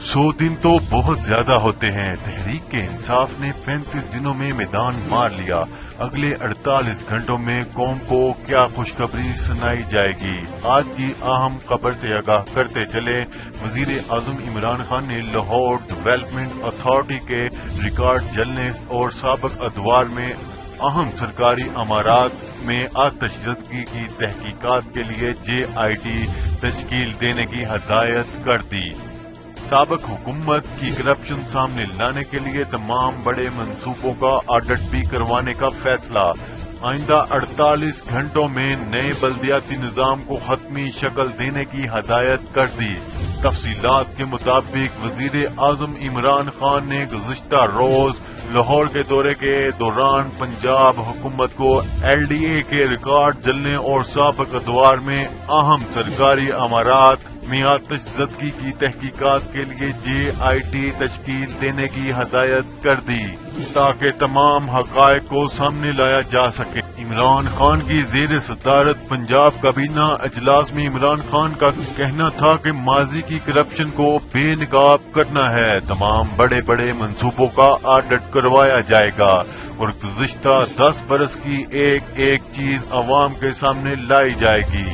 100 दिन तो बहुत ज्यादा होते हैं। तहरीक इंसाफ ने 35 दिनों में मैदान मार लिया। अगले 48 घंटों में कौम को क्या खुशखबरी सुनाई जाएगी? आज की अहम खबर से आगाह करते चले। वजीर आजम इमरान खान ने लाहौर डेवलपमेंट अथॉरिटी के रिकॉर्ड जलने और साबिक अदवार में अहम सरकारी अमारात में आतिशज़दगी की तहकीकात के लिए JIT तश्कील देने की हदायत कर दी। साबिक हुकूमत की करप्शन सामने लाने के लिए तमाम बड़े मंसूबों का ऑडिट भी करवाने का फैसला। आइंदा 48 घंटों में नए बल्दियाती निज़ाम को हतमी शक्ल देने की हदायत कर दी। तफसीलात के मुताबिक वजीर आजम इमरान खान ने गुज़िश्ता रोज लाहौर के दौरे के दौरान पंजाब हुकूमत को LDA के रिकॉर्ड जलने और साबिक अदवार में अहम सरकारी अमारात में आतिशज़दगी की तहकीकात के लिए JIT तश्कील देने की हदायत कर दी ताकि तमाम हक़ाइक़ को सामने लाया जा सके। इमरान खान की ज़ेर सदारत पंजाब काबीना अजलास में इमरान खान का कहना था कि माजी की करप्शन को बेनकाब करना है। तमाम बड़े बड़े मंसूबों का ऑडिट करवाया जाएगा और गुज़िश्ता 10 बरस की एक एक चीज अवाम के सामने लाई जाएगी।